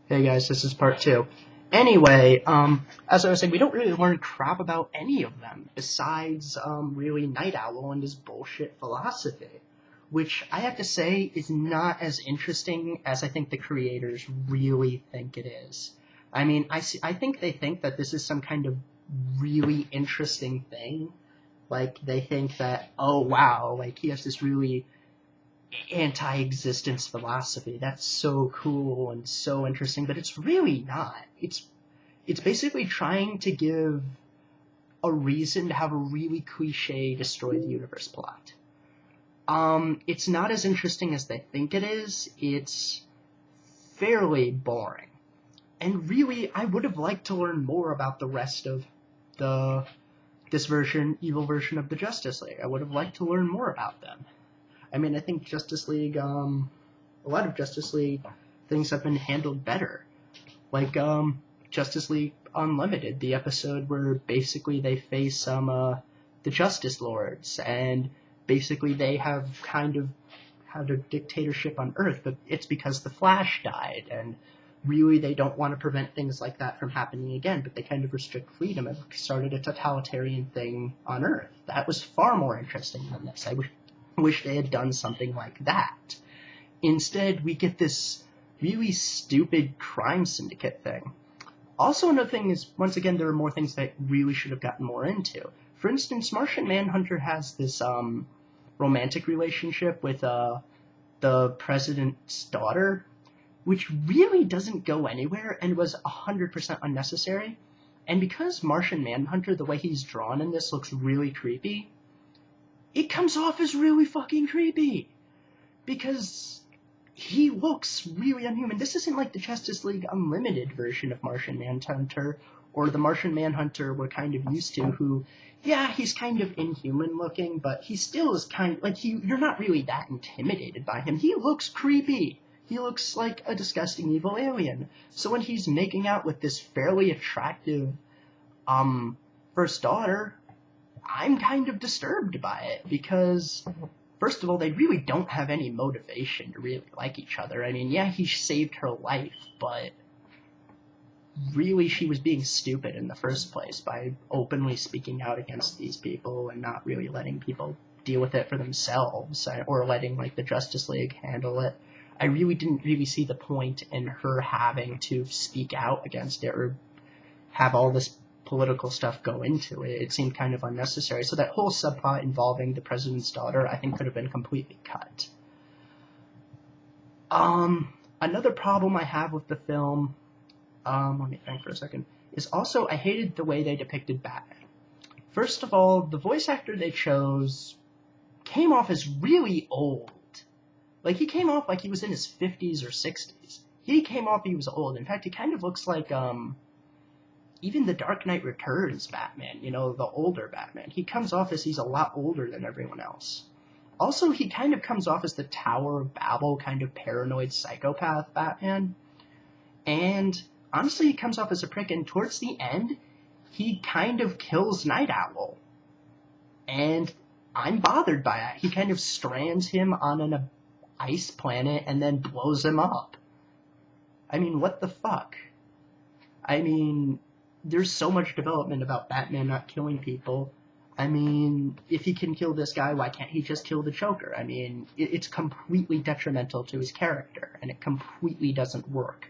Hey guys, this is part two. Anyway, as I was saying, we don't really learn crap about any of them besides really Night Owl and his bullshit philosophy, which I have to say is not as interesting as I think the creators really think it is. I mean, I think they think that this is some kind of really interesting thing. Like they think that, oh wow, like he has this really anti-existence philosophy. That's so cool and so interesting, but it's really not. It's basically trying to give a reason to have a really cliche destroy the universe plot. It's not as interesting as they think it is. It's fairly boring. And really, I would have liked to learn more about the rest of the evil version of the Justice League. I would have liked to learn more about them. I mean, I think Justice League, a lot of Justice League things have been handled better. Like, Justice League Unlimited, the episode where basically they face the Justice Lords, and basically they have kind of had a dictatorship on Earth, but it's because the Flash died, and really they don't want to prevent things like that from happening again, but they kind of restrict freedom and started a totalitarian thing on Earth. That was far more interesting than this. I wish they had done something like that. Instead, we get this really stupid crime syndicate thing. Also, another thing is, once again, there are more things that really should have gotten more into. For instance, Martian Manhunter has this romantic relationship with the president's daughter, which really doesn't go anywhere and was 100% unnecessary. And because Martian Manhunter, the way he's drawn in this, looks really creepy, it comes off as really fucking creepy. Because he looks really unhuman. This isn't like the Justice League Unlimited version of Martian Manhunter, or the Martian Manhunter we're kind of used to, who, yeah, he's kind of inhuman looking, but he still is kind of, like, you're not really that intimidated by him. He looks creepy. He looks like a disgusting evil alien. So when he's making out with this fairly attractive, first daughter, I'm kind of disturbed by it, because first of all, they really don't have any motivation to really like each other. I mean, yeah, he saved her life, but really she was being stupid in the first place by openly speaking out against these people and not really letting people deal with it for themselves, or letting, like, the Justice League handle it. I really didn't really see the point in her having to speak out against it or have all this political stuff go into it. It seemed kind of unnecessary. So that whole subplot involving the president's daughter, I think, could have been completely cut. Another problem I have with the film, let me think for a second, is also I hated the way they depicted Batman. First of all, the voice actor they chose came off as really old. Like, he came off like he was in his 50s or 60s. He came off he was old. In fact, he kind of looks like, even the Dark Knight Returns Batman, you know, the older Batman. He comes off as he's a lot older than everyone else. Also, he kind of comes off as the Tower of Babel kind of paranoid psychopath Batman. And honestly, he comes off as a prick, and towards the end, he kind of kills Night Owl. And I'm bothered by that. He kind of strands him on an ice planet and then blows him up. I mean, what the fuck? I mean, there's so much development about Batman not killing people. I mean, if he can kill this guy, why can't he just kill the Joker? I mean, it's completely detrimental to his character, and it completely doesn't work.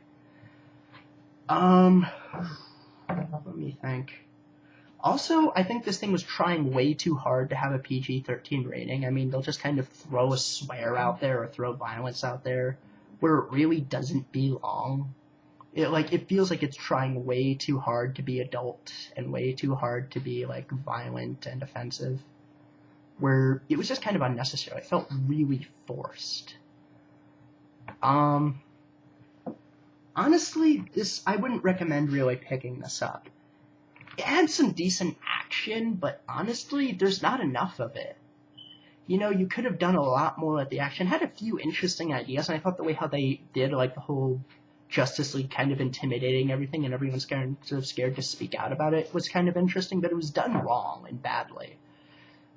Let me think. Also, I think this thing was trying way too hard to have a PG-13 rating. I mean, they'll just kind of throw a swear out there or throw violence out there where it really doesn't belong. It feels like it's trying way too hard to be adult and way too hard to be, like, violent and offensive, where it was just kind of unnecessary. It felt really forced. Honestly, I wouldn't recommend really picking this up. It had some decent action, but honestly, there's not enough of it. You know, you could have done a lot more at the action. It had a few interesting ideas, and I thought the way how they did, like, the whole Justice League kind of intimidating everything and everyone's kind of scared to speak out about it was kind of interesting, but it was done wrong and badly.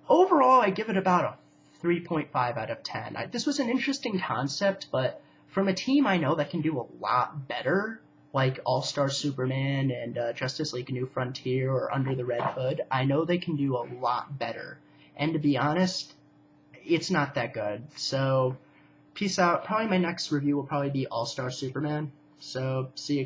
Overall, I give it about a 3.5 out of 10. This was an interesting concept, but from a team I know that can do a lot better, like All-Star Superman and Justice League New Frontier or Under the Red Hood, I know they can do a lot better. And to be honest, it's not that good. So, peace out. Probably my next review will probably be All-Star Superman. So, see you.